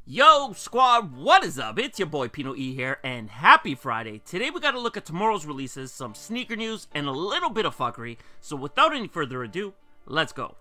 Yo squad, what is up? It's your boy PinoE here, and happy Friday. Today we gotta look at tomorrow's releases, some sneaker news, and a little bit of fuckery. So without any further ado, let's go.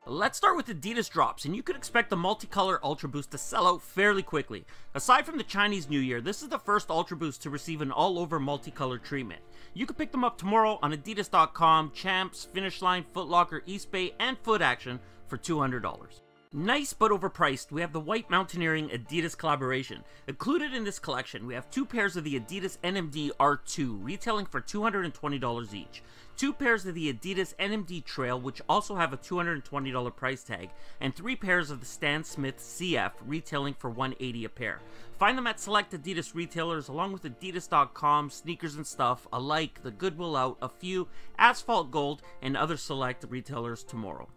Let's start with Adidas drops, and you could expect the multicolor Ultra Boost to sell out fairly quickly. Aside from the Chinese New Year, this is the first Ultra Boost to receive an all-over multicolor treatment. You can pick them up tomorrow on Adidas.com, Champs, Finish Line, Foot Locker, Eastbay, and Foot Action for $200. Nice but overpriced, we have the white mountaineering Adidas collaboration. Included in this collection, we have two pairs of the Adidas NMD R2, retailing for $220 each. Two pairs of the Adidas NMD Trail, which also have a $220 price tag, and three pairs of the Stan Smith CF, retailing for $180 a pair. Find them at select Adidas retailers, along with Adidas.com, Sneakers and Stuff, Alike, The Goodwill Out, A Few, Asphalt Gold, and other select retailers tomorrow.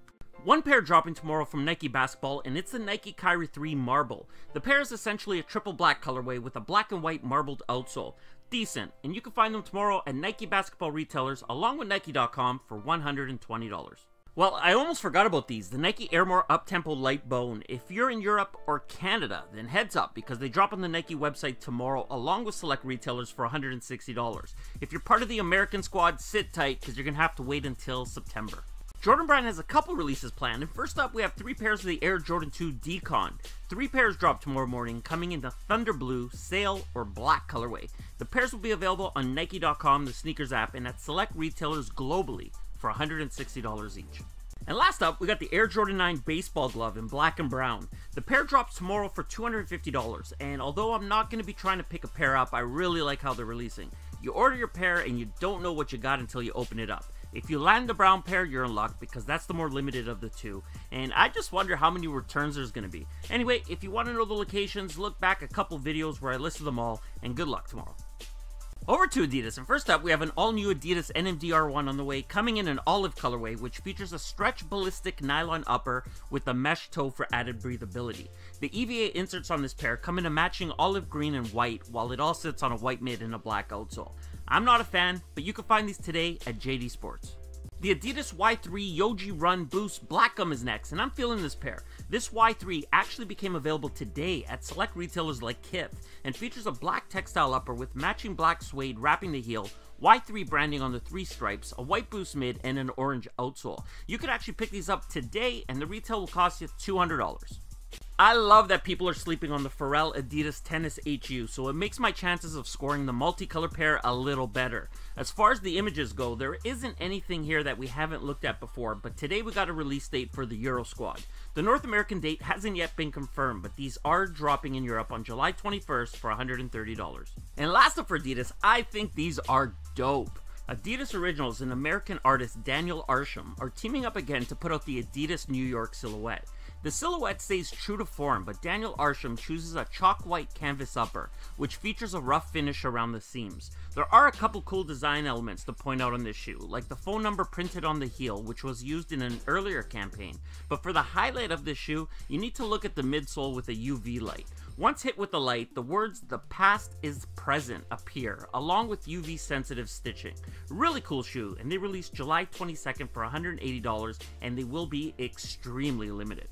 One pair dropping tomorrow from Nike Basketball, and it's the Nike Kyrie 3 Marble. The pair is essentially a triple black colorway with a black and white marbled outsole. Decent, and you can find them tomorrow at Nike Basketball retailers along with Nike.com for $120. Well, I almost forgot about these, the Nike Airmore Uptempo Light Bone. If you're in Europe or Canada, then heads up, because they drop on the Nike website tomorrow along with select retailers for $160. If you're part of the American squad, sit tight, because you're going to have to wait until September. Jordan Brand has a couple releases planned, and first up we have three pairs of the Air Jordan 2 Decon. Three pairs drop tomorrow morning, coming in the Thunder Blue, Sail, or Black colorway. The pairs will be available on Nike.com, the sneakers app, and at select retailers globally for $160 each. And last up, we got the Air Jordan 9 Baseball Glove in black and brown. The pair drops tomorrow for $250, and although I'm not going to be trying to pick a pair up, I really like how they're releasing. You order your pair and you don't know what you got until you open it up. If you land the brown pair, you're in luck, because that's the more limited of the two, and I just wonder how many returns there's going to be. Anyway, if you want to know the locations, look back a couple videos where I listed them all, and good luck tomorrow. Over to Adidas, and first up we have an all-new Adidas NMD R1 on the way, coming in an olive colorway, which features a stretch ballistic nylon upper with a mesh toe for added breathability. The EVA inserts on this pair come in a matching olive green and white, while it all sits on a white mid and a black outsole. I'm not a fan, but you can find these today at JD Sports. The Adidas Y3 Yogi Run Boost Black Gum is next, and I'm feeling this pair. This Y3 actually became available today at select retailers like Kith, and features a black textile upper with matching black suede wrapping the heel, Y3 branding on the three stripes, a white boost mid, and an orange outsole. You could actually pick these up today, and the retail will cost you $200. I love that people are sleeping on the Pharrell Adidas Tennis HU, so it makes my chances of scoring the multicolor pair a little better. As far as the images go, there isn't anything here that we haven't looked at before, but today we got a release date for the Euro squad. The North American date hasn't yet been confirmed, but these are dropping in Europe on July 21st for $130. And last up for Adidas, I think these are dope. Adidas Originals and American artist Daniel Arsham are teaming up again to put out the Adidas New York silhouette. The silhouette stays true to form, but Daniel Arsham chooses a chalk white canvas upper, which features a rough finish around the seams. There are a couple cool design elements to point out on this shoe, like the phone number printed on the heel, which was used in an earlier campaign. But for the highlight of this shoe, you need to look at the midsole with a UV light. Once hit with the light, the words "the past is present" appear, along with UV sensitive stitching. Really cool shoe, and they released July 22nd for $180, and they will be extremely limited.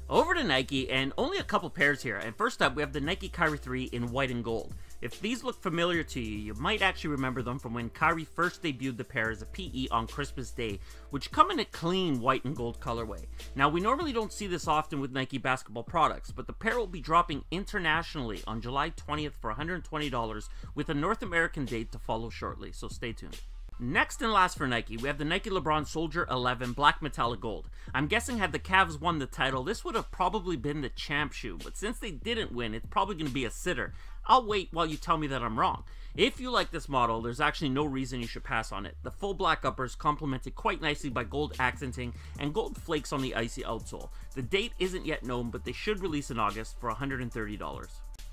Over to Nike, and only a couple pairs here, and first up we have the Nike Kyrie 3 in white and gold. If these look familiar to you, you might actually remember them from when Kyrie first debuted the pair as a PE on Christmas Day, which come in a clean white and gold colorway. Now, we normally don't see this often with Nike basketball products, but the pair will be dropping internationally on July 20th for $120, with a North American date to follow shortly, so stay tuned. Next and last for Nike, we have the Nike LeBron Soldier 11 Black Metallic Gold. I'm guessing had the Cavs won the title, this would have probably been the champ shoe, but since they didn't win, it's probably going to be a sitter. I'll wait while you tell me that I'm wrong. If you like this model, there's actually no reason you should pass on it. The full black upper is complemented quite nicely by gold accenting and gold flakes on the icy outsole. The date isn't yet known, but they should release in August for $130.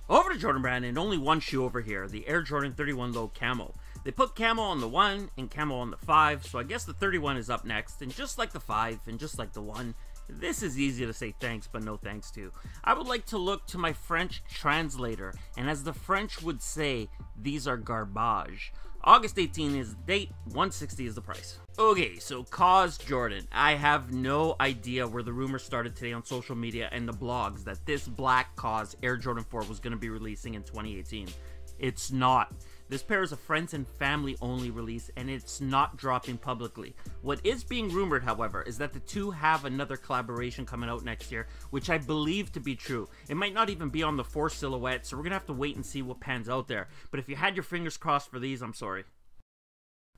Over to Jordan Brand, and only one shoe over here, the Air Jordan 31 Low Camo. They put camo on the 1 and camo on the 5, so I guess the 31 is up next, and just like the 5 and just like the 1, this is easy to say thanks but no thanks to. I would like to look to my French translator, and as the French would say, these are garbage. August 18 is the date, 160 is the price. Okay, so Kaws Jordan. I have no idea where the rumor started today on social media and the blogs that this black Kaws Air Jordan 4 was going to be releasing in 2018. It's not. This pair is a friends and family only release and it's not dropping publicly. What is being rumored, however, is that the two have another collaboration coming out next year, which I believe to be true. It might not even be on the 4 silhouette, so we're gonna have to wait and see what pans out there. But if you had your fingers crossed for these, I'm sorry.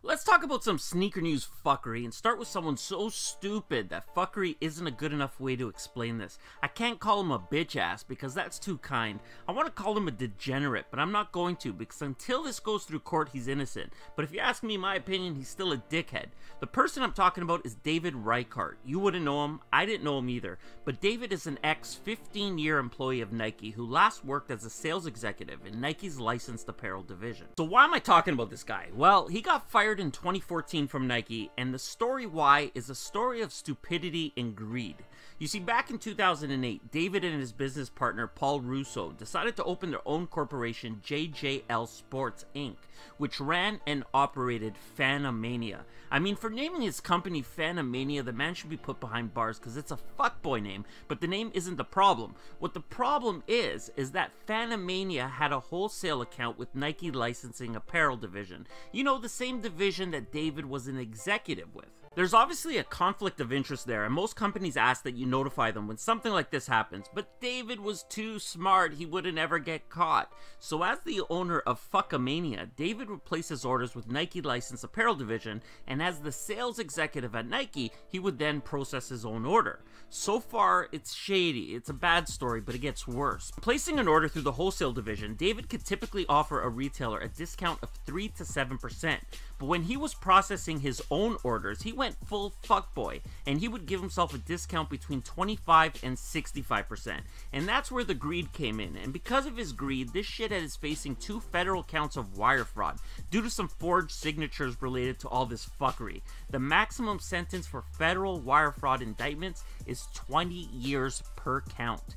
Let's talk about some sneaker news fuckery and start with someone so stupid that fuckery isn't a good enough way to explain this. I can't call him a bitch ass because that's too kind. I want to call him a degenerate, but I'm not going to because until this goes through court, he's innocent. But if you ask me my opinion, he's still a dickhead. The person I'm talking about is David Reichart. You wouldn't know him, I didn't know him either. But David is an ex-15-year employee of Nike who last worked as a sales executive in Nike's licensed apparel division. So why am I talking about this guy? Well, he got fired in 2014 from Nike, and the story why is a story of stupidity and greed. You see, back in 2008, David and his business partner Paul Russo decided to open their own corporation, JJL Sports Inc., which ran and operated Fanamania. I mean, for naming his company Fanamania, the man should be put behind bars because it's a fuckboy name, but the name isn't the problem. What the problem is that Fanamania had a wholesale account with Nike Licensing Apparel Division. You know, the same division that David was an executive with. There's obviously a conflict of interest there, and most companies ask that you notify them when something like this happens, but David was too smart, he wouldn't ever get caught. So as the owner of Fuckamania, David would place his orders with Nike Licensed Apparel Division, and as the sales executive at Nike, he would then process his own order. So far, it's shady, it's a bad story, but it gets worse. Placing an order through the wholesale division, David could typically offer a retailer a discount of 3 to 7%, but when he was processing his own orders, he went full fuckboy, and he would give himself a discount between 25 and 65%. And that's where the greed came in, and because of his greed, this shithead is facing 2 federal counts of wire fraud due to some forged signatures related to all this fuckery. The maximum sentence for federal wire fraud indictments is 20 years per count.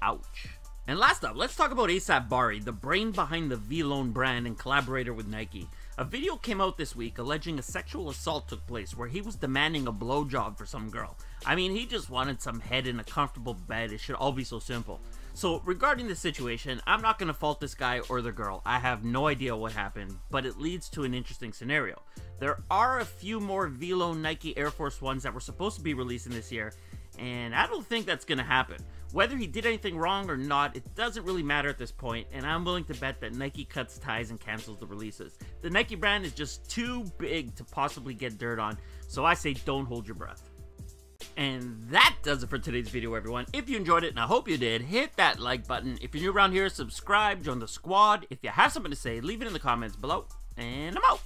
Ouch. And last up, let's talk about ASAP Bari, the brain behind the Valon brand and collaborator with Nike. A video came out this week alleging a sexual assault took place where he was demanding a blowjob for some girl. I mean, he just wanted some head in a comfortable bed. It should all be so simple. So regarding this situation, I'm not going to fault this guy or the girl. I have no idea what happened, but it leads to an interesting scenario. There are a few more Valon Nike Air Force Ones that were supposed to be releasing this year, and I don't think that's going to happen. Whether he did anything wrong or not, it doesn't really matter at this point, and I'm willing to bet that Nike cuts ties and cancels the releases. The Nike brand is just too big to possibly get dirt on, so I say don't hold your breath. And that does it for today's video, everyone. If you enjoyed it, and I hope you did, hit that like button. If you're new around here, subscribe, join the squad. If you have something to say, leave it in the comments below, and I'm out.